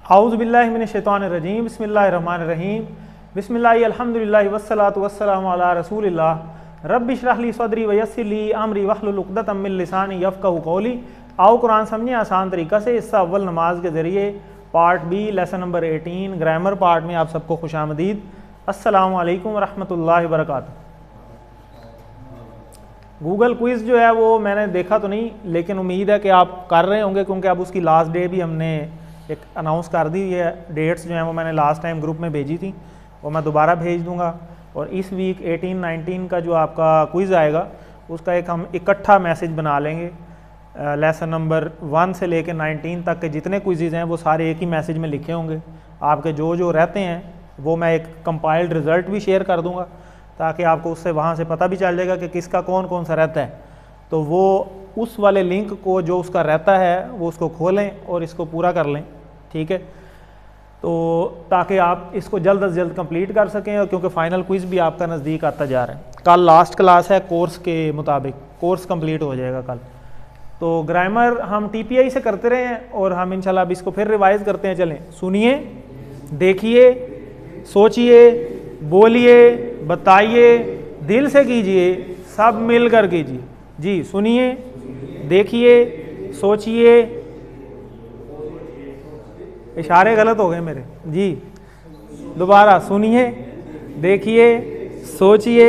औज़ु बिल्लाहि मिनश शैतानिर रजीम बिस्मिल्लाहिर रहमानिर रहीम बिस्मिल्लाहि अल्हम्दुलिल्लाहि वस्सलातु वस्सलामु अला रसूलिल्लाह रब्बि इश्रह ली सदरी व यस्सिर ली अमरी वहलुल उक़दतम मिन लिसानी यफ़क़हू क़ौली। आओ कुरान समझें आसान तरीक़ा से। हिस्सा अव्वल नमाज के ज़रिए, part B lesson number 18 grammar part में आप सबको खुशामदीद। अस्सलामु अलैकुम रहमतुल्लाहि व बरकातुहू। गूगल क्विज़ जो है वो मैंने देखा तो नहीं, लेकिन उम्मीद है कि आप कर रहे होंगे, क्योंकि अब उसकी लास्ट डे भी हमने एक अनाउंस कर दी है। डेट्स जो हैं वो मैंने लास्ट टाइम ग्रुप में भेजी थी, वो मैं दोबारा भेज दूंगा। और इस वीक 18-19 का जो आपका क्विज़ आएगा उसका एक हम इकट्ठा मैसेज बना लेंगे। लेसन नंबर 1 से लेकर 19 तक के जितने क्विज़ हैं वो सारे एक ही मैसेज में लिखे होंगे। आपके जो जो रहते हैं वो मैं एक कंपाइल्ड रिज़ल्ट भी शेयर कर दूँगा, ताकि आपको उससे वहाँ से पता भी चल जाएगा कि किसका कौन कौन सा रहता है। तो वो उस वाले लिंक को जो उसका रहता है वो उसको खोलें और इसको पूरा कर लें, ठीक है। तो ताकि आप इसको जल्द से जल्द कंप्लीट कर सकें, और क्योंकि फ़ाइनल क्विज़ भी आपका नज़दीक आता जा रहा है। कल लास्ट क्लास है कोर्स के मुताबिक, कोर्स कंप्लीट हो जाएगा कल। तो ग्रामर हम TPI से करते रहे हैं और हम इंशाल्लाह अब इसको फिर रिवाइज़ करते हैं। चलें, सुनिए, देखिए, सोचिए, बोलिए, बताइए, दिल से कीजिए, सब मिलकर कीजिए। जी, सुनिए, देखिए, सोचिए, इशारे गलत हो गए मेरे जी। दोबारा, सुनिए, देखिए, सोचिए,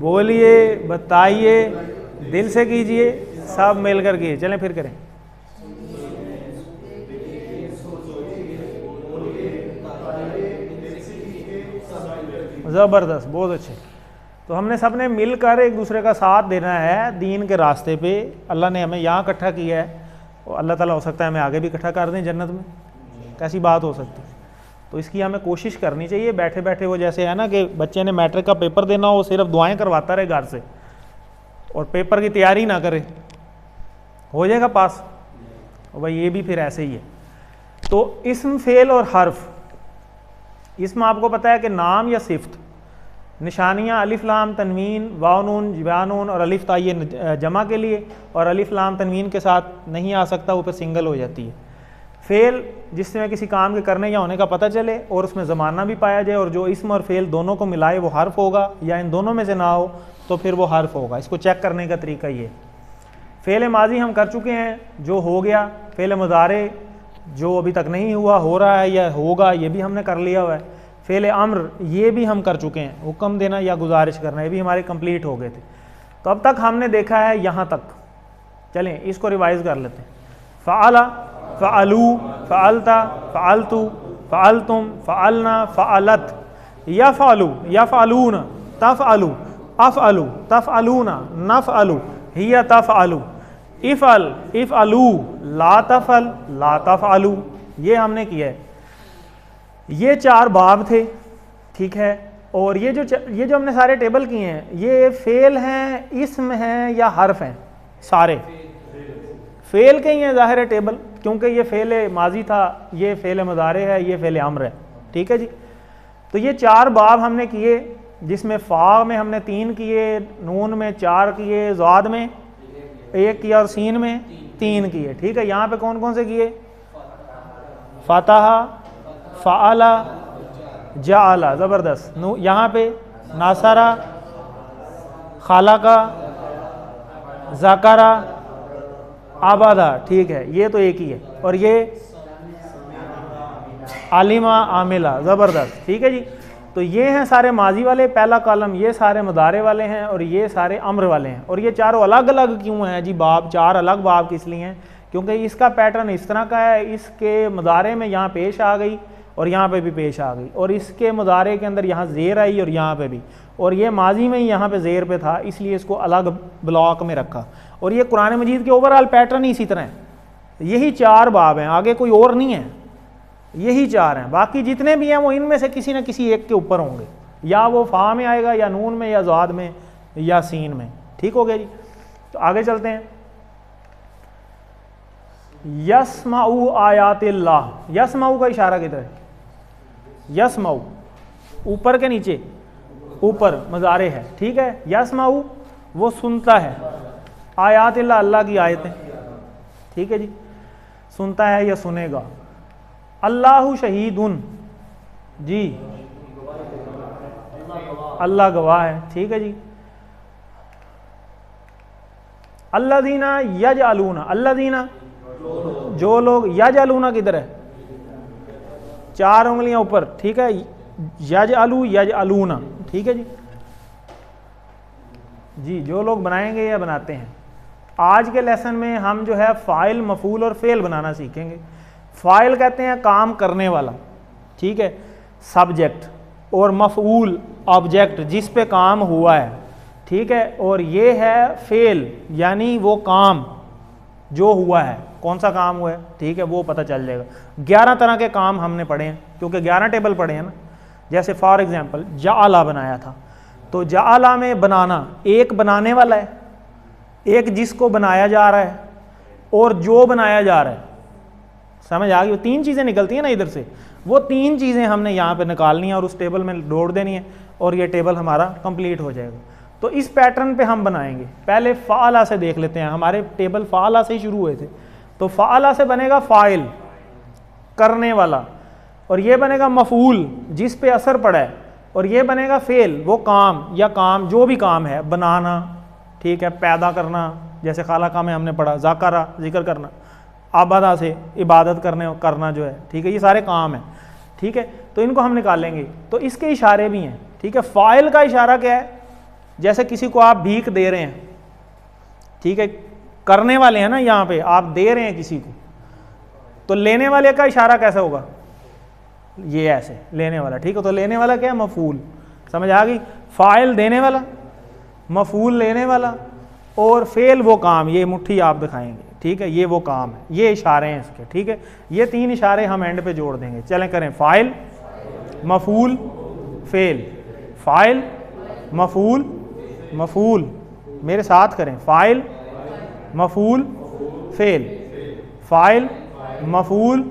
बोलिए, बताइए, दिल से कीजिए, सब मिलकर कीजिए। चलें फिर करें। ज़बरदस्त, बहुत अच्छे। तो हमने सब ने मिलकर एक दूसरे का साथ देना है दीन के रास्ते पे। अल्लाह ने हमें यहाँ इकट्ठा किया है और अल्लाह ताला हो सकता है हमें आगे भी इकट्ठा कर दें जन्नत में। कैसी बात हो सकती है? तो इसकी हमें कोशिश करनी चाहिए। बैठे बैठे वो जैसे है ना कि बच्चे ने मैट्रिक का पेपर देना हो, सिर्फ दुआएं करवाता रहे घर से और पेपर की तैयारी ना करे, हो जाएगा पास? और भाई ये भी फिर ऐसे ही है। तो इस्म, फेल और हर्फ। इसमें आपको पता है कि नाम या सिफ्त, निशानियाँ अलिफ लाम तनवीन, वाव नून, या नून और अलिफ ता ये जमा के लिए, और अलिफ लाम तनवीन के साथ नहीं आ सकता, ऊपर सिंगल हो जाती है। फेल जिसमें किसी काम के करने या होने का पता चले और उसमें ज़माना भी पाया जाए, और जो इस्म और फेल दोनों को मिलाए वो हर्फ होगा, या इन दोनों में से ना हो तो फिर वो हर्फ होगा। इसको चेक करने का तरीका ये। फ़ेल माजी हम कर चुके हैं, जो हो गया। फ़ेल मुज़ारे जो अभी तक नहीं हुआ, हो रहा है या होगा, ये भी हमने कर लिया हुआ है। फ़ेल अम्र ये भी हम कर चुके हैं, हुक्म देना या गुजारिश करना, ये भी हमारे कंप्लीट हो गए थे। तो अब तक हमने देखा है यहाँ तक। चलें इसको रिवाइज़ कर लेते हैं। फ़अला, फ़अलू, फ़अलता, फ़अलतु, फ़अलतुम, फ़अलना, फ़अलत, यफ़अलु, यफ़अलून, तफ़अलु, अफ़अलु, तफ़अलूना, नफ़अलु, हिया तफ़अलु, इफ़अल, इफ़अलू, ला तफ़अल, ला तफ़अलु। ये हमने किया है। ये 4 बाब थे, ठीक है। और ये जो हमने सारे टेबल किए हैं, ये फेल हैं, इस्म हैं या हर्फ हैं? सारे फेल के ही हैं ज़ाहिर है टेबल, क्योंकि ये फेल माजी था, ये फेल मुज़ारे है, ये फेल अम्र है, ठीक है जी। तो ये 4 बाब हमने किए, जिसमें फ़ा में हमने 3 किए, नून में 4 किए, ज़ाद में 1 किया और सीन में 3 किए, ठीक है। यहाँ पे कौन कौन से किए? फ़तहा, फ़अला, जअला, ज़बरदस्त। यहाँ पे नासरा, खालका, ज़करा, आबादा, ठीक है, ये तो एक ही है। और ये आलिमा, आमिला, ज़बरदस्त, ठीक है जी। तो ये हैं सारे माजी वाले, पहला कॉलम, ये सारे मुदारे वाले हैं और ये सारे अम्र वाले हैं। और ये चारों अलग अलग क्यों हैं जी? बाब 4 अलग बाब किस लिए हैं? क्योंकि इसका पैटर्न इस तरह का है, इसके मुदारे में यहाँ पेश आ गई और यहाँ पे भी पेश आ गई, और इसके मुदारे के अंदर यहाँ ज़ेर आई और यहाँ पे भी, और ये माजी में ही यहाँ पे ज़ेर पे था, इसलिए इसको अलग ब्लॉक में रखा। और ये कुरान मजीद के ओवरऑल पैटर्न ही इसी तरह है। यही 4 बाब हैं, आगे कोई और नहीं है, यही 4 हैं। बाकी जितने भी हैं वो इनमें से किसी न किसी एक के ऊपर होंगे, या वो फ़ा में आएगा, या नून में, या ज़ाद में, या सीन में, ठीक हो गया जी। तो आगे चलते हैं। यस्माउ आयातिल्लाह, यस्माउ का इशारा किधर है? यस्माउ ऊपर के नीचे, ऊपर मज़ारे है, ठीक है। यस्माउ वो सुनता है, आयातिल्लाह अल्लाह की आयतें, ठीक है जी, सुनता है या सुनेगा। अल्लाहु शहीदुन, जी अल्लाह गवाह है, ठीक है जी। अल्लादीना यजअलूना, अल्लादीना जो लोग, यजअलूना किधर है, 4 उंगलियां ऊपर, ठीक है, यजअलू यजअलूना, ठीक है जी। जी जो लोग बनाएंगे या बनाते हैं। आज के लेसन में हम जो है फ़ाइल, मफ़ूल और फ़ेल बनाना सीखेंगे। फ़ाइल कहते हैं काम करने वाला, ठीक है, सब्जेक्ट, और मफ़ऊल ऑब्जेक्ट जिस पे काम हुआ है, ठीक है, और ये है फ़ेल यानी वो काम जो हुआ है, कौन सा काम हुआ है, ठीक है, वो पता चल जाएगा। 11 तरह के काम हमने पढ़े हैं, क्योंकि 11 टेबल पढ़े हैं ना। जैसे फॉर एग्जांपल जाअला बनाया था, तो जाअला में बनाना, एक बनाने वाला है, एक जिसको बनाया जा रहा है, और जो बनाया जा रहा है। समझ आ गई? वो 3 चीज़ें निकलती हैं ना इधर से, वो 3 चीज़ें हमने यहाँ पे निकालनी है और उस टेबल में जोड़ देनी है, और ये टेबल हमारा कंप्लीट हो जाएगा। तो इस पैटर्न पे हम बनाएंगे। पहले फ़ाला से देख लेते हैं, हमारे टेबल फ़ाला से ही शुरू हुए थे। तो फ़ाला से बनेगा फ़ाइल, करने वाला, और ये बनेगा मफ़ूल जिस पे असर पड़ा है, और ये बनेगा फ़ेल, वो काम या काम जो भी काम है, बनाना, ठीक है, पैदा करना, जैसे खालका में हमने पढ़ा, ज़ाकरा जिक्र करना, आबादा से इबादत करना जो है, ठीक है, ये सारे काम हैं, ठीक है। तो इनको हम निकालेंगे। तो इसके इशारे भी हैं, ठीक है। फ़ाइल का इशारा क्या है, जैसे किसी को आप भीख दे रहे हैं, ठीक है, करने वाले हैं ना, यहाँ पे आप दे रहे हैं किसी को, तो लेने वाले का इशारा कैसा होगा, ये ऐसे लेने वाला, ठीक है। तो लेने वाला क्या है, मफ़ूल, समझ आ गई। फ़ाइल देने वाला, मफ़ूल लेने वाला, और फ़ेल वो काम, ये मुट्ठी आप दिखाएंगे, ठीक है, ये वो काम है, ये इशारे हैं इसके, ठीक है। ये 3 इशारे हम एंड पे जोड़ देंगे। चलें करें, फ़ाइल, मफ़ूल, फ़ेल, फ़ाइल, मफ़ूल, मफ़ूल, मेरे साथ करें, फ़ाइल, मफ़ूल, फ़ेल, फ़ाइल, मफ़ूल,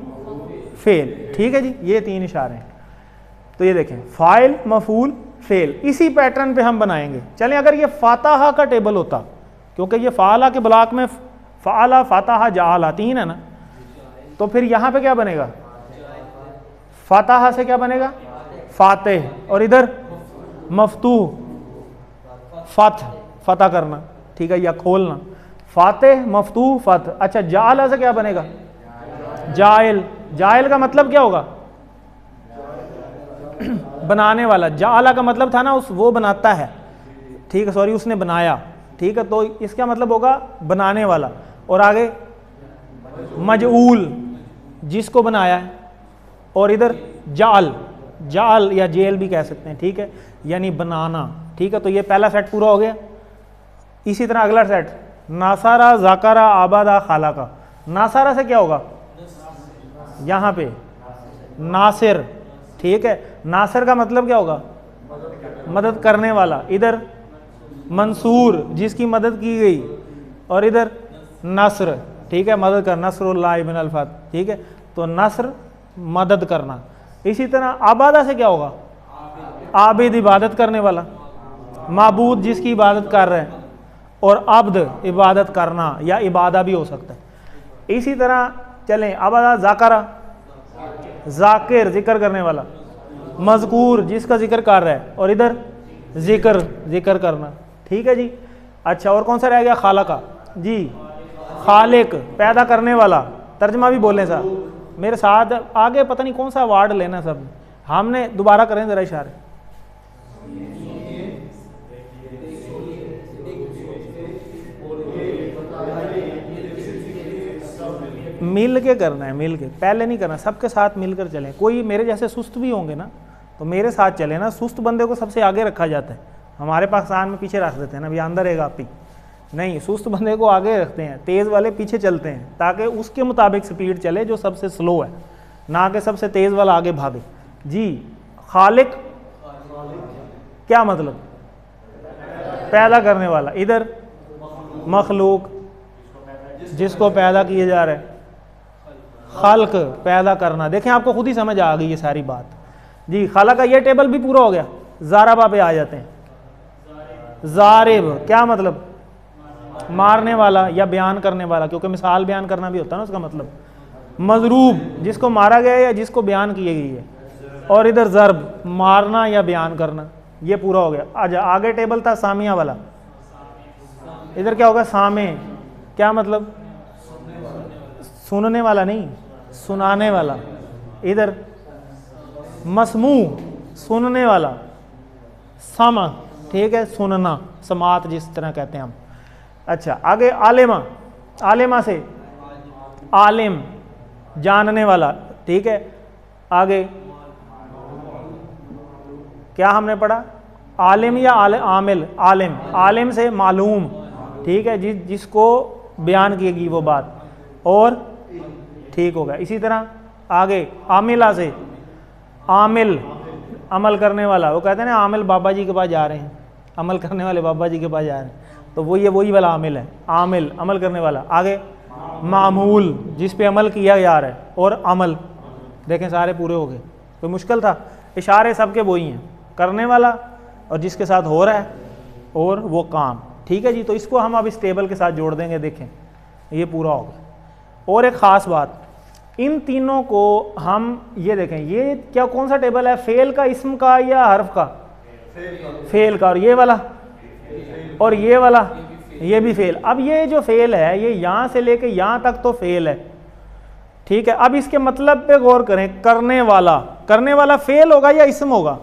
फ़ेल, ठीक है जी। ये 3 इशारे हैं। तो ये देखें, फ़ाइल, मफ़ूल, फ़ेल, इसी पैटर्न पे हम बनाएंगे। चलें, अगर ये फ़ातहा का टेबल होता, क्योंकि ये फ़ाला के ब्लॉक में फ़ाला, फ़ातहा, जाअला 3 है ना, तो फिर यहाँ पे क्या बनेगा, फ़ातहा से क्या बनेगा, फ़ातिह, और इधर मफ़तूह, फ़तह, फ़तह करना, ठीक है, या खोलना, फ़ातिह, मफ़तूह, फ़तह। अच्छा, जाअला से क्या बनेगा, जाइल, जाइल का मतलब क्या होगा, बनाने वाला। जाअला का मतलब था ना उस, वो बनाता है, ठीक है, सॉरी उसने बनाया, ठीक है, तो इसका मतलब होगा बनाने वाला। और आगे मजऊल, जिसको बनाया है, और इधर जाल, जाल या जेल भी कह सकते हैं, ठीक है, यानी बनाना, ठीक है। तो ये पहला सेट पूरा हो गया। इसी तरह अगला सेट, नासारा, ज़ाकरा, आबादा, खालाका। नासारा से क्या होगा, यहाँ पे नासिर, ठीक है, नासिर का मतलब क्या होगा, मदद करने वाला। इधर मंसूर, जिसकी मदद की गई, और इधर नस्र, ठीक है, मदद कर, नस्रुल्लाह इब्न अल-फत, ठीक है। तो नस्र मदद करना। इसी तरह आबादा से क्या होगा, आबिद, इबादत करने वाला, माबूद जिसकी इबादत कर रहे हैं, और अब्द इबादत करना या इबादा भी हो सकता है। इसी तरह चलें, आबादा, ज़ाकरा, ज़ाकिर जिक्र करने वाला, मज़कूर जिसका जिक्र कर रहा है, और इधर जिक्र करना, ठीक है जी। अच्छा, और कौन सा रह गया, खालका जी, खालिक पैदा करने वाला। तर्जमा भी बोलें साहब मेरे साथ, आगे पता नहीं कौन सा अवार्ड लेना सब, हमने दोबारा करें ज़रा इशारे। मिल के करना है, मिल के, पहले नहीं करना, सबके साथ मिलकर चलें। कोई मेरे जैसे सुस्त भी होंगे ना, तो मेरे साथ चले ना। सुस्त बंदे को सबसे आगे रखा जाता है, हमारे पाकिस्तान में पीछे रख देते हैं ना, अभी अंदर रहेगा आप ही नहीं, सुस्त बंदे को आगे रखते हैं, तेज़ वाले पीछे चलते हैं, ताकि उसके मुताबिक स्पीड चले जो सबसे स्लो है, ना कि सबसे तेज़ वाला आगे भागे जी। खालिक क्या मतलब, पैदा करने वाला। इधर मखलूक, जिसको पैदा किया जा रहा है, खल्क पैदा करना। देखें आपको खुद ही समझ आ गई ये सारी बात जी। खाला का ये टेबल भी पूरा हो गया। ज़ारबा पे आ जाते हैं। ज़ारिब क्या मतलब, मारने वाला या बयान करने वाला, क्योंकि मिसाल बयान करना भी होता है ना उसका मतलब। मजरूब जिसको मारा गया है या जिसको बयान की गई है, और इधर ज़र्ब मारना या बयान करना। ये पूरा हो गया। अच्छा आगे टेबल था सामिया वाला, इधर क्या होगा सामे, क्या मतलब सुनने वाला नहीं, सुनाने वाला। इधर मसमू सुनने वाला, समा ठीक है सुनना, समात जिस तरह कहते हैं हम। अच्छा आगे आलिमा, आलिमा से आलिम जानने वाला, ठीक है। आगे क्या हमने पढ़ा, आलिम या आमिल, आलिम, आलिम से मालूम, ठीक है, जिसको बयान की गई वो बात, और ठीक हो गया। इसी तरह आगे आमिला से आमिल, अमल करने वाला, वो कहते हैं ना आमिल बाबा जी के पास जा रहे हैं, अमल करने वाले बाबा जी के पास जा रहे हैं, तो वो ये वही वाला आमिल है, आमिल अमल करने वाला। आगे मामूल जिस पे अमल किया जा रहा है, और अमल देखें सारे पूरे हो गए। कोई मुश्किल था, इशारे सबके वही हैं, करने वाला और जिसके साथ हो रहा है और वो काम, ठीक है जी। तो इसको हम अब इस टेबल के साथ जोड़ देंगे, देखें ये पूरा हो गया। और एक ख़ास बात, इन तीनों को हम ये देखें, ये क्या कौन सा टेबल है, फेल का, इस्म का या हर्फ का, फेल का, और ये वाला और ये वाला ये भी फेल। अब ये जो फेल है ये यहाँ से लेके यहाँ तक तो फेल है, ठीक है। अब इसके मतलब पे गौर करें, करने वाला, करने वाला फेल होगा या इस्म होगा,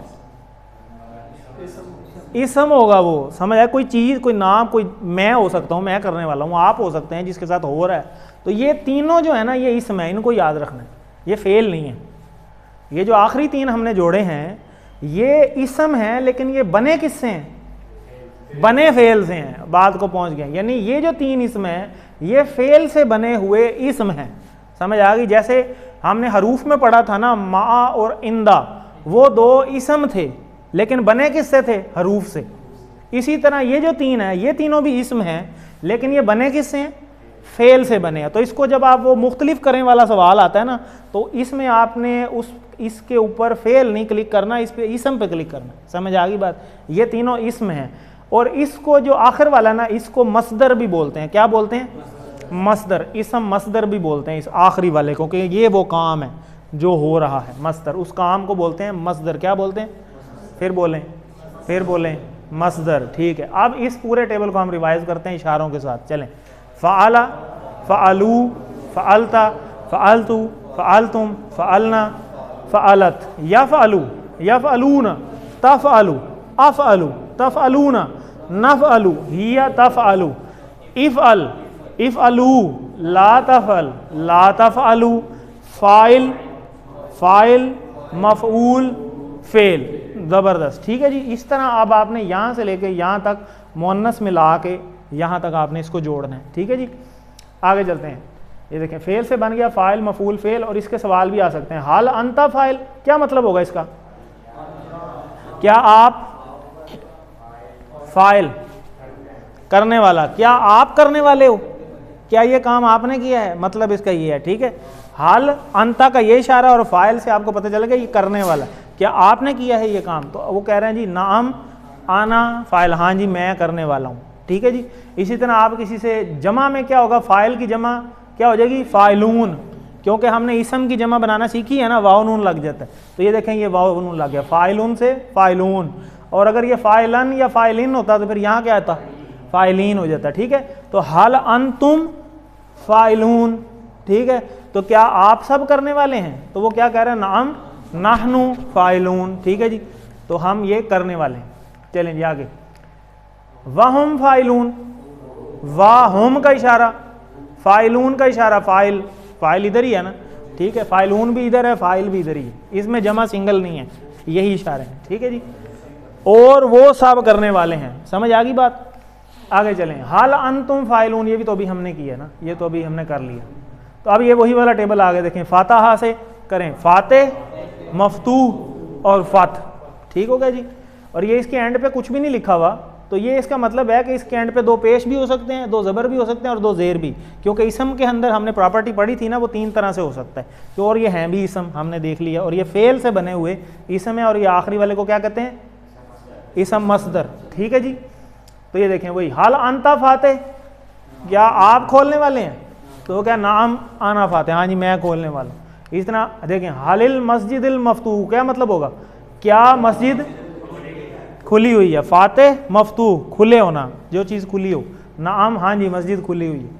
इस्म होगा। वो समझ आया, कोई चीज़, कोई नाम, कोई मैं हो सकता हूँ, मैं करने वाला हूँ, आप हो सकते हैं जिसके साथ हो रहा है। तो ये तीनों जो है ना ये इस्म है, इनको याद रखना है, ये फेल नहीं है। ये जो आखिरी तीन हमने जोड़े हैं ये इस्म है, लेकिन ये बने किससे हैं, बने फेल से हैं। बात को पहुंच गए, यानी ये जो तीन इस्म है ये फेल से बने हुए इस्म हैं। समझ आ गई। जैसे हमने हरूफ में पढ़ा था ना, मा और इंदा, वो दो इस्म थे लेकिन बने किससे थे, हरूफ से। इसी तरह ये जो तीन है ये तीनों भी इस्म हैं, लेकिन ये बने किससे हैं, फेल से बने हैं। तो इसको जब आप वो मुख्तलिफ करें वाला सवाल आता है ना, तो इसमें आपने इसके ऊपर फेल नहीं क्लिक करना, इस पे इस्म पे क्लिक करना। समझ आ गई बात। ये तीनों इस्म हैं, और इसको जो आखिर वाला ना, इसको मसदर भी बोलते हैं। क्या बोलते हैं, मसदर, इस्म मसदर भी बोलते हैं इस आखिरी वाले को, कि ये वो काम है जो हो रहा है, मसदर, उस काम को बोलते हैं मसदर। क्या बोलते हैं, फिर बोलें मसदर, ठीक है। अब इस पूरे टेबल को हम रिवाइज करते हैं इशारों के साथ, चलें। फ़अला, फ़अलू, फ़अलता, फ़अलतू, फ़अलतुम, फ़अलना, फ़अलत, यफ़अलू, यफ़अलून, तफ़अलू, अफ़अलू, तफ़अलून, नफ़अलू, हिया तफ़अलू, इफ़अल, इफ़अलू, ला तफ़अल, ला तफ़अलू, फ़ाइल, फ़ाइल, मफ़ऊल, फ़ेल। ज़बरदस्त, ठीक है जी। इस तरह अब आपने यहाँ से लेके यहाँ तक मुअन्नस में ला के यहाँ तक आपने इसको जोड़ना है, ठीक है जी। आगे चलते हैं। ये देखें फेल से बन गया फ़ाइल, मफ़ऊल, फ़ेल। और इसके सवाल भी आ सकते हैं, हाल अंता फ़ाइल, क्या मतलब होगा इसका, क्या आप फ़ाइल करने वाला, क्या आप करने वाले हो, क्या ये काम आपने किया है, मतलब इसका ये है, ठीक है। हाल अंता का ये इशारा, और फ़ाइल से आपको पता चलेगा ये करने वाला, क्या आपने किया है ये काम। तो वो कह रहे हैं जी नाम आना फ़ाइल, हाँ जी मैं करने वाला हूँ, ठीक है जी। इसी तरह आप किसी से जमा में क्या होगा, फ़ाइल की जमा क्या हो जाएगी, फ़ाइलून, क्योंकि हमने इसम की जमा बनाना सीखी है ना, वाव नून लग जाता है। तो ये देखें ये वाव नून लग गया, फ़ाइलून से फ़ाइलून। और अगर ये फ़ाइलन या फ़ाइलिन होता तो फिर यहाँ क्या आता, फ़ाइलीन हो जाता, ठीक है। तो हल अंतुम फ़ाइलून, ठीक है। तो क्या आप सब करने वाले हैं, तो वो क्या कह रहे हैं, नाम नाहनु फ़ाइलून, ठीक है जी। तो हम ये करने वाले हैं। चलें जी आगे, वहुम फ़ाइलून, वाहुम का इशारा, फ़ाइलून का इशारा, फ़ाइल, फ़ाइल इधर ही है ना, ठीक है। फ़ाइलून भी इधर है, फ़ाइल भी इधर ही है, इसमें जमा सिंगल नहीं है, यही इशारे हैं, ठीक है जी। और वो सब करने वाले हैं। समझ आ गई बात। आगे चलें, हाल अंतुम फ़ाइलून, ये भी तो अभी हमने किया ना, ये तो अभी हमने कर लिया। तो अब ये वही वाला टेबल आ गया, देखें फ़ातहा से करें, फ़ाते, मफ़तूह और फ़त, ठीक हो गया जी। और ये इसके एंड पे कुछ भी नहीं लिखा हुआ, तो ये इसका मतलब है कि इसके एंड पे दो पेश भी हो सकते हैं, दो ज़बर भी हो सकते हैं और दो ज़ेर भी, क्योंकि इसम के अंदर हमने प्रॉपर्टी पढ़ी थी ना, वो तीन तरह से हो सकता है। तो और ये हैं भी इसम, हमने देख लिया। और ये फ़ेल से बने हुए इसम है, और ये आखिरी वाले को क्या कहते हैं, इसम मसदर, ठीक है जी। तो ये देखें वही हाल अंता फ़ाते, क्या आप खोलने वाले हैं, तो क्या नाम आना फाते, हाँ जी मैं खोलने वाला हूँ। इस तरह देखें, हालिल मस्जिदिल मफतूह क्या मतलब होगा, क्या मस्जिद खुली हुई है। फातेह मफतूह खुले होना, जो चीज़ खुली हो। नाम हाँ जी मस्जिद खुली हुई है।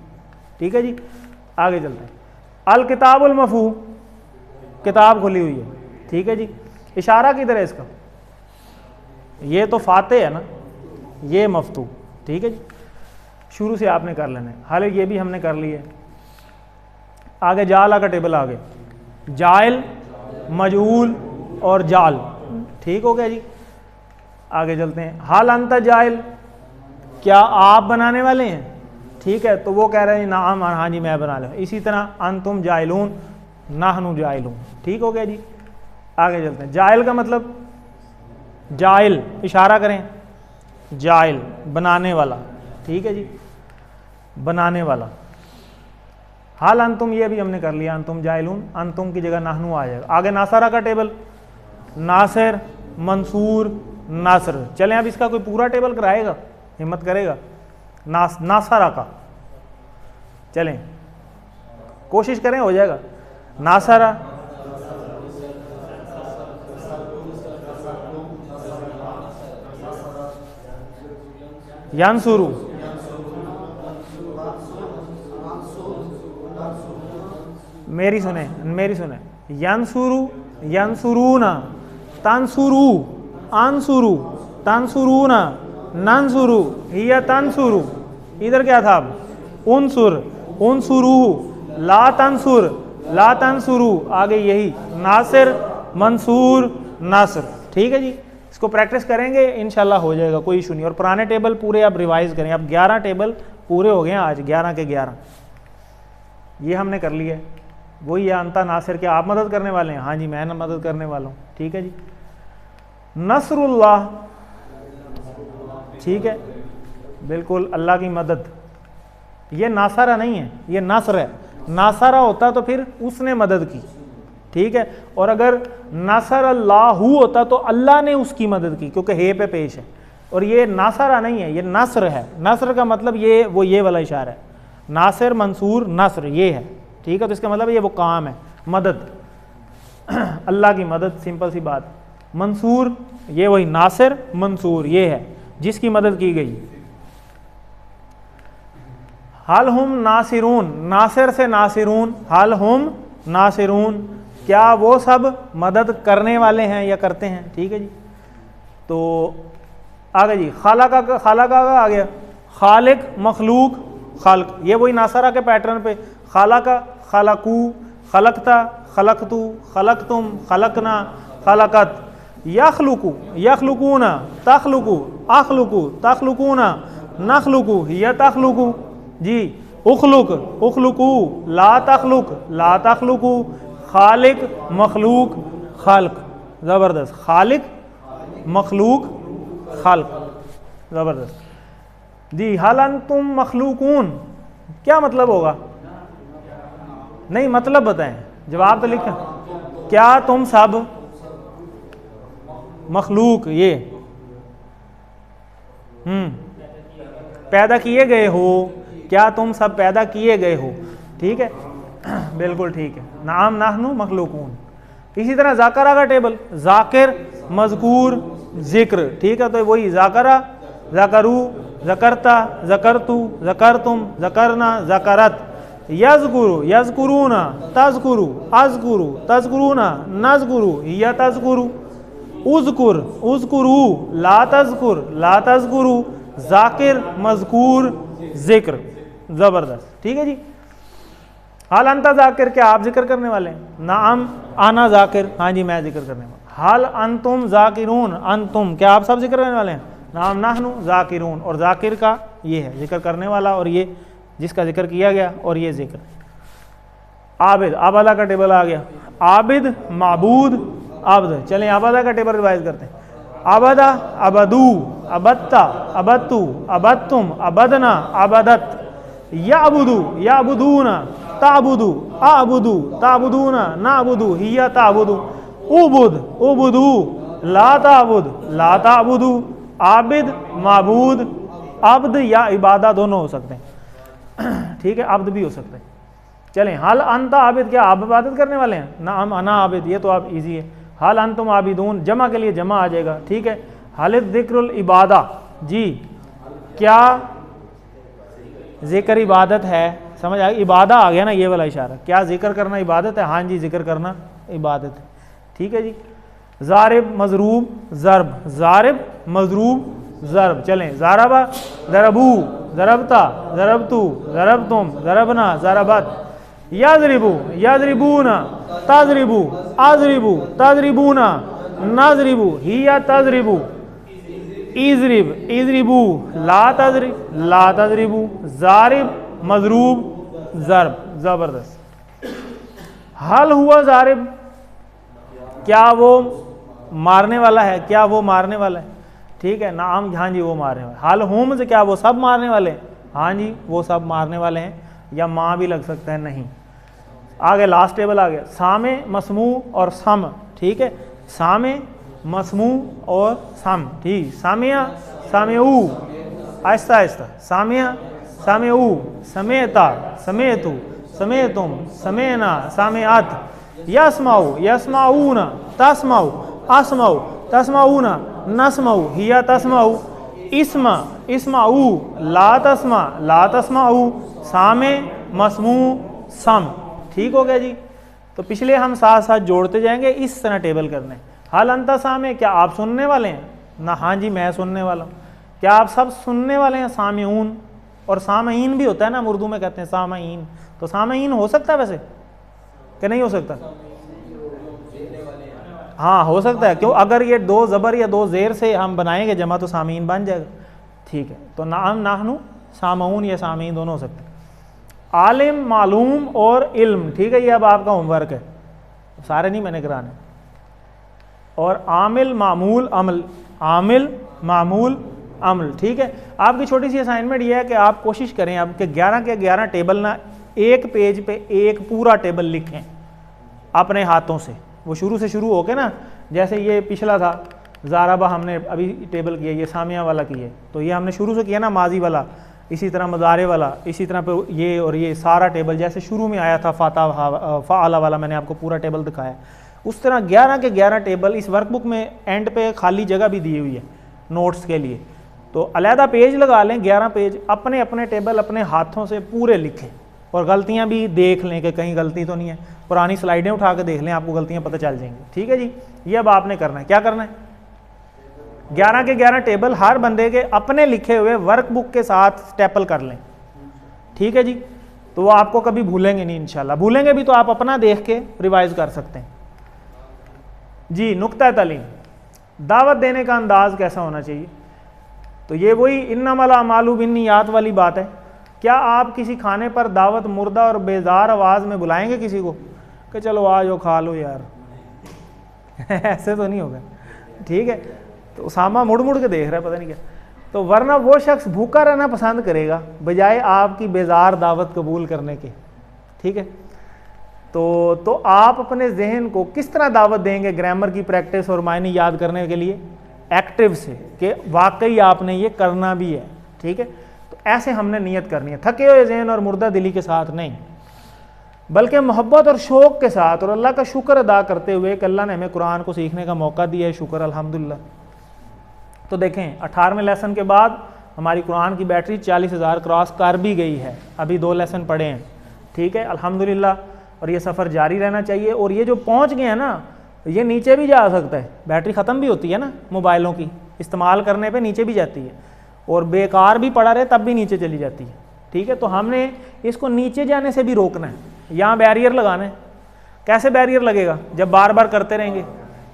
ठीक है जी, आगे चलते हैं। अल किताबुल मफूह किताब खुली हुई है। ठीक है जी, इशारा किधर है इसका, ये तो फातेह है ना, ये मफतूह। ठीक है जी, शुरू से आपने कर लेना है। हाल ये भी हमने कर लिया है। आगे जाला का टेबल आगे, जाइल, मजहूल और जाल। ठीक हो गया जी, आगे चलते हैं। हाल अंत जाइल, क्या आप बनाने वाले हैं। ठीक है, तो वो कह रहे हैं नाम हाँ जी मैं बना लूँ। इसी तरह अंतुम जाइलून, नाहनु जाइलून। ठीक हो गया जी, आगे चलते हैं। जाइल का मतलब, जाइल इशारा करें, जाइल बनाने वाला। ठीक है जी, बनाने वाला। हाल अंतुम ये भी हमने कर लिया, अंतुम जाइलून, अंतुम की जगह नाहनु आ जाएगा। आगे नासरा का टेबल, नासिर, मंसूर, नासर। चलें अब इसका कोई पूरा टेबल कराएगा, हिम्मत करेगा नासरा का, चलें कोशिश करें, हो जाएगा। नासरा, यानसुरु, मेरी सुने, मेरी सुने। यानसुरु, यानसुरूना, तानसुरु, आनसुरु, तानसुरूना, नानसुरु, हिया तानसुरु। इधर क्या था अब, उनसुर, उनसुरु, ला तानसुर, ला तानसुरु। आगे यही नासिर, मंसूर, नासर। ठीक है जी, इसको प्रैक्टिस करेंगे इंशाल्लाह हो जाएगा, कोई इशू नहीं। और पुराने टेबल पूरे आप रिवाइज करें। अब 11 टेबल पूरे हो गए हैं आज, 11 के 11 ये हमने कर लिया है। वही है अंता नासिर, क्या आप मदद करने वाले हैं। हाँ जी मैं ना मदद करने वाला हूँ। ठीक है जी, नसरुल्लाह, ठीक है बिल्कुल, अल्लाह की मदद। ये नासारा नहीं है, ये नसर है। नासारा होता तो फिर उसने मदद की। ठीक है, और अगर नसर अल्लाहु होता तो अल्लाह ने उसकी मदद की, क्योंकि हे पे पेश है। और ये नासारा नहीं है, ये नसर है। नसर का मतलब ये वो ये वाला इशारा है, नासिर, मंसूर, नसर ये है। ठीक है, तो इसका मतलब ये वो काम है, मदद, अल्लाह की मदद, सिंपल सी बात। मंसूर ये वही, नासिर मंसूर ये है जिसकी मदद की गई। हल हुम नासिरून, नासिर से नासिरून, हल हुम नासिरून, क्या वो सब मदद करने वाले हैं या करते हैं। ठीक है जी, तो आगे जी खालका का आ गया, खालिक, मखलूक, खालक, ये वही नासरा के पैटर्न पे। खालका, खालकू, खलकता, खलकतू, खलकतुम, खलकना, खलकत। यखलुकू, यखलुकूना, तखलुकू, अखलुकू, तखलुकूना, नखलुकू, हिया तखलुकू। जी उखलुक, उखलुकू, ला तखलुक, ला तखलुकू, खालिक, मखलूक, खालक। ज़बरदस्त, खालिक, मखलूक, खालक, ज़बरदस्त जी। हल अंतुम मखलूकून, क्या मतलब होगा, नहीं मतलब बताएं, जवाब तो लिखें। क्या तुम सब मखलूक, ये पैदा किए गए हो, क्या तुम सब पैदा किए गए हो। ठीक है, बिल्कुल ठीक है। नाम नाहनु मखलूकून। इसी तरह जाकरा का टेबल, जाकिर, मजकूर, जिक्र। ठीक है, तो वही जाकरा, जाकरू, जकरता, जकरतू, जकरतुम, जकरना, जकरत। यज़कुरु, यज़कुरूना, तज़कुरु, अज़कुरु, तज़कुरूना, नज़कुरु, हिया तज़कुरु। उज़कुर, उज़कुरू, ला तज़कुर, ला तज़कुरु, जाकिर, मज़कूर, जिक्र। ज़बरदस्त, ठीक है जी। हाल अंता जाकिर, क्या आप जिक्र करने वाले हैं। नाम आना जाकिर, हाँ जी मैं जिक्र करने वाला। हाल अंतुम जाकिरून, अंतुम क्या आप सब जिक्र करने वाले हैं। नाम नाहनु जाकिरून, और जाकिर का ये है जिक्र करने वाला, और ये जिसका जिक्र किया गया, और ये जिक्र। आबिद, आबादा का टेबल आ गया, आबिद, माबूद, आबद। चलें आबादा का टेबल रिवाइज करते हैं। आबदा, अबदू, अबत्ता, अबत्तू, अबत्तुम, अबदना, अबदत। याबुदू, याबुदूना, ताबुदू, आबुदू, ताबुदूना, नाबुदू, हिया ताबुदू। उबुद, उबुदू, ला ताबुद, ला ताबुदू। आबिद, माबूद, अब्द या इबादा दोनों हो सकते हैं। ठीक है, अब्द भी हो सकते हैं। चलें, हल अंता आबिद, क्या आप इबादत करने वाले हैं? ना हम अना आबिद, ये तो आप इजी है। हल अंतुम आबिदून, जमा के लिए जमा आ जाएगा, ठीक है। हल जिक्रुल इबादा, जी क्या जिक्र इबादत है, समझ आ गया, इबादा आ गया ना ये वाला इशारा, क्या जिक्र करना इबादत है? हाँ जी, जिक्र करना इबादत है, ठीक है जी। ज़ारिब मज़रूब ज़रब, ज़ारिब मज़रूब ज़रब, चलें, ज़ारबा ज़रबू, ज़रबता ज़रबतू, ज़रबतुम ज़रबना, ज़रबत, यज़रिबू यज़रिबूना, तज़रिबू अज़रिबू तज़रिबूना, नज़रिबू हिया तज़रिबू, इज़रिब इज़रिबू, ला तज़रिबू, ज़ारिब मज़रूब ज़रब, ज़बरदस्त। हल हुआ ज़ारिब, क्या वो मारने वाला है? क्या वो मारने वाला है? ठीक है, नाम, हाँ जी वो मारने वाला। हल हुम से क्या वो सब मारने वाले हैं? हाँ जी वो सब मारने वाले हैं, या माँ भी लग सकता है, नहीं। आगे लास्ट टेबल आ गया, सामे मसमू और सम, ठीक है, सामे मसमू और सम, ठीक। सामिया सामेऊ, आहिस्ता आहिस्ता, सामिया सामेऊ, समेता समेतु, समेतुम समेना, सामेअत, यस्माऊ यस्माऊना, तस्माऊ अस्माऊ तस्माऊना, नस्माऊ हिया तस्माऊ, इस्मा इस्माऊ, ला तस्मा ला तस्माऊ, सामे मसमू सम, ठीक हो गया जी। तो पिछले हम साथ साथ जोड़ते जाएंगे, इस तरह टेबल करने। हल अंता सामे, क्या आप सुनने वाले हैं? ना, हाँ जी मैं सुनने वाला हूँ। क्या आप सब सुनने वाले हैं? सामेऊन, और सामईन भी होता है ना, उर्दू में कहते हैं सामईन, तो सामईन हो सकता है वैसे कि नहीं हो सकता? हाँ हो सकता है, क्यों? अगर ये दो ज़बर या दो ज़ेर से हम बनाएंगे जमा तो सामीन बन जाएगा, ठीक है। तो नाम नाहनु सामऊन या सामीन दोनों हो सकते हैं। आलिम मालूम और इल्म, ठीक है, ये अब आपका होमवर्क है, सारे नहीं मैंने कराने। और आमिल मामूल अमल, आमिल मामूल अमल, ठीक है। आपकी छोटी सी असाइनमेंट ये है कि आप कोशिश करें आपके 11 के 11 टेबल ना एक पेज पे एक पूरा टेबल लिखें अपने हाथों से, वो शुरू से शुरू होके ना, जैसे ये पिछला था ज़ारबा हमने अभी टेबल किया, ये सामिया वाला किया, तो ये हमने शुरू से किया ना माजी वाला, इसी तरह मज़ारे वाला, इसी तरह पे ये और ये सारा टेबल जैसे शुरू में आया था फ़ाला वाला, मैंने आपको पूरा टेबल दिखाया, उस तरह 11 के 11 टेबल इस वर्कबुक में एंड पे खाली जगह भी दी हुई है नोट्स के लिए, तो अलहदा पेज लगा लें 11 पेज, अपने अपने टेबल अपने हाथों से पूरे लिखें, और गलतियां भी देख लें कि कहीं गलती तो नहीं है, पुरानी स्लाइडें उठा के देख लें, आपको गलतियां पता चल जाएंगी, ठीक है जी। ये अब आपने करना है, क्या करना है, 11 के 11 टेबल हर बंदे के अपने लिखे हुए वर्कबुक के साथ स्टेपल कर लें, ठीक है जी। तो वो आपको कभी भूलेंगे नहीं इंशाल्लाह, भूलेंगे भी तो आप अपना देख के रिवाइज कर सकते हैं जी। नुक्ता तालीम, दावत देने का अंदाज कैसा होना चाहिए? तो ये वही इन्नमल अमालु बिन्नियात वाली बात है। क्या आप किसी खाने पर दावत मुर्दा और बेजार आवाज़ में बुलाएंगे किसी को कि चलो आ जाओ खा लो यार ऐसे तो नहीं होगा, ठीक है। तो उसामा मुड़ मुड़ के देख रहा है पता नहीं क्या, तो वरना वो शख्स भूखा रहना पसंद करेगा बजाय आपकी बेजार दावत कबूल करने के, ठीक है। तो आप अपने जहन को किस तरह दावत देंगे ग्रामर की प्रैक्टिस और मायने याद करने के लिए? एक्टिव से, कि वाकई आपने ये करना भी है, ठीक है। तो ऐसे हमने नियत करनी है, थके हुए जहन और मुर्दा दिली के साथ नहीं, बल्कि मोहब्बत और शौक़ के साथ, और अल्लाह का शुक्र अदा करते हुए कि अल्लाह ने हमें कुरान को सीखने का मौका दिया है, शुक्र अल्हम्दुलिल्लाह। तो देखें 18वें लेसन के बाद हमारी कुरान की बैटरी 40,000 क्रॉस कर भी गई है, अभी 2 लेसन पढ़े हैं, ठीक है अल्हम्दुलिल्लाह। और ये सफ़र जारी रहना चाहिए, और ये जो पहुँच गए हैं ना, ये नीचे भी जा सकता है, बैटरी ख़त्म भी होती है ना मोबाइलों की, इस्तेमाल करने पे नीचे भी जाती है, और बेकार भी पड़ा रहे तब भी नीचे चली जाती है, ठीक है। तो हमने इसको नीचे जाने से भी रोकना है, यहाँ बैरियर लगाना है। कैसे बैरियर लगेगा? जब बार बार करते रहेंगे,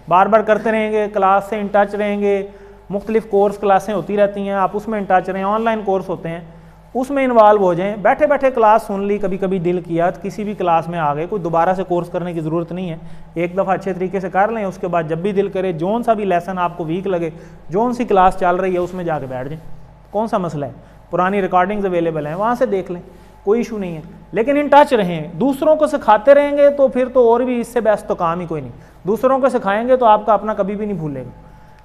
बार बार करते रहेंगे, क्लास से इन टच रहेंगे, मुख्तलिफ कोर्स क्लासें होती रहती हैं, आप उसमें इन टच रहें, ऑनलाइन कोर्स होते हैं उसमें इन्वॉल्व हो जाएं, बैठे बैठे क्लास सुन ली, कभी कभी दिल किया तो किसी भी क्लास में आ गए, कोई दोबारा से कोर्स करने की ज़रूरत नहीं है, एक दफ़ा अच्छे तरीके से कर लें, उसके बाद जब भी दिल करे, जोन सा भी लेसन आपको वीक लगे, जोन सी क्लास चल रही है उसमें जाके बैठ जाएं, कौन सा मसला है, पुरानी रिकॉर्डिंग्स अवेलेबल हैं वहाँ से देख लें, कोई इशू नहीं है। लेकिन इन टच रहें, दूसरों को सिखाते रहेंगे तो फिर तो और भी इससे बेस्ट तो काम ही कोई नहीं, दूसरों को सिखाएंगे तो आपका अपना कभी भी नहीं भूलेगा।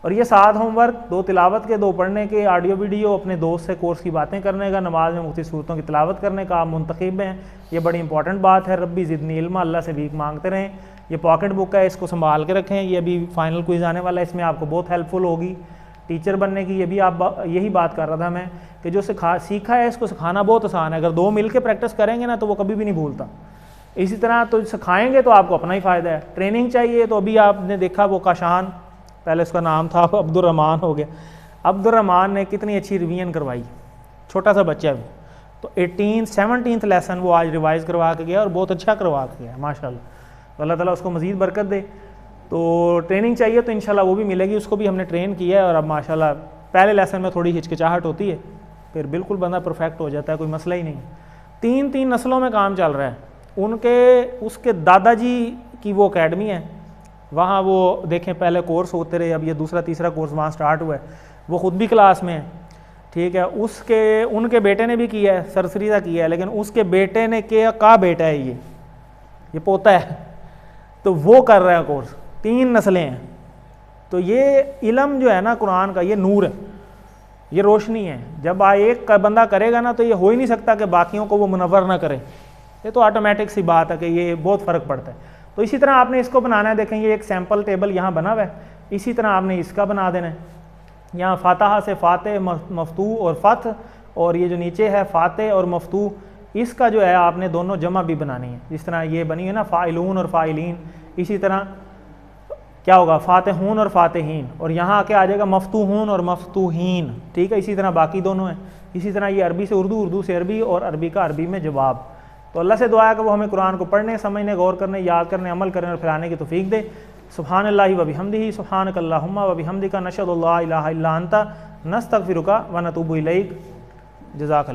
और ये 7 होमवर्क, 2 तिलावत के, 2 पढ़ने के, ऑडियो वीडियो, अपने दोस्त से कोर्स की बातें करने का, नमाज में मुख्तलिफ सूरतों की तिलावत करने का, आप मुंतखब हैं, ये बड़ी इंपॉर्टेंट बात है। रब्बी ज़िदनी इल्मा, अल्लाह से भीख मांगते रहें। ये पॉकेट बुक है, इसको संभाल के रखें, ये अभी फाइनल क्विज आने वाला है, इसमें आपको बहुत हेल्पफुल होगी टीचर बनने की। ये भी आप यही बात कर रहा था मैं कि जो सीखा है इसको सिखाना बहुत आसान है। अगर 2 मिल के प्रैक्टिस करेंगे ना तो वो कभी भी नहीं भूलता। इसी तरह तो सिखाएंगे तो आपको अपना ही फ़ायदा है। ट्रेनिंग चाहिए तो अभी आपने देखा वो काशान, पहले उसका नाम था अब्दुर्रहमान हो गया, अब्दुर्रहमान ने कितनी अच्छी रिवीजन करवाई, छोटा सा बच्चा भी। तो 17th लेसन वो आज रिवाइज करवा के गया और बहुत अच्छा करवा के गया माशाल्लाह। तो अल्लाह ताला उसको मज़ीद बरकत दे। तो ट्रेनिंग चाहिए तो इंशाल्लाह वो भी मिलेगी, उसको भी हमने ट्रेन किया है। और अब माशाल्लाह पहले लेसन में थोड़ी हिचकिचाहट होती है, फिर बिल्कुल बंदा परफेक्ट हो जाता है, कोई मसला ही नहीं। 3 नस्लों में काम चल रहा है। उसके दादाजी की वो अकेडमी है, वहाँ वो देखें पहले कोर्स होते रहे, अब ये दूसरा तीसरा कोर्स वहाँ स्टार्ट हुआ है। वो ख़ुद भी क्लास में है, ठीक है। उनके बेटे ने भी किया है, सरसरी का किया है, लेकिन उसके बेटे ने का बेटा है ये पोता है, तो वो कर रहा है कोर्स। 3 नस्लें हैं। तो ये इल्म जो है ना कुरान का, ये नूर है, ये रोशनी है। जब एक बंदा करेगा ना तो ये हो ही नहीं सकता कि बाकियों को वो मुनव्वर ना करे। ये तो ऑटोमेटिक सी बात है कि ये बहुत फ़र्क पड़ता है। तो इसी तरह आपने इसको बनाना है। देखें ये एक सैम्पल टेबल यहाँ बना हुआ है, इसी तरह आपने इसका बना देना है। यहाँ फातहा से फ़ाते, मफ्तू और फ़त, और ये जो नीचे है फ़ाते और मफ्तू, इसका जो है आपने दोनों जमा भी बनानी है। जिस तरह ये बनी है ना फ़ाइलून और फ़ाइलीन, इसी तरह क्या होगा फ़ातिहून और फ़ातिहीन, और यहाँ आके आ जाएगा मफ्तूहून और मफ्तूहीन, ठीक है। इसी तरह बाकी दोनों हैं। इसी तरह ये अरबी से उर्दू, उर्दू से अरबी, और अरबी का अरबी में जवाब। तो अल्लाह से दुआ है कि वो हमें कुरान को पढ़ने, समझने, गौर करने, याद करने, अमल करने और फैलाने की तौफीक दे। सुब्हानल्लाहि व बिहम्दिही, सुब्हानकल्लाहुम्मा व बिहम्दिका, नशहदु अल्ला इलाहा इल्ला अंता, नस्तगफिरुका व नतूबु इलैक। जज़ाकल्लाह।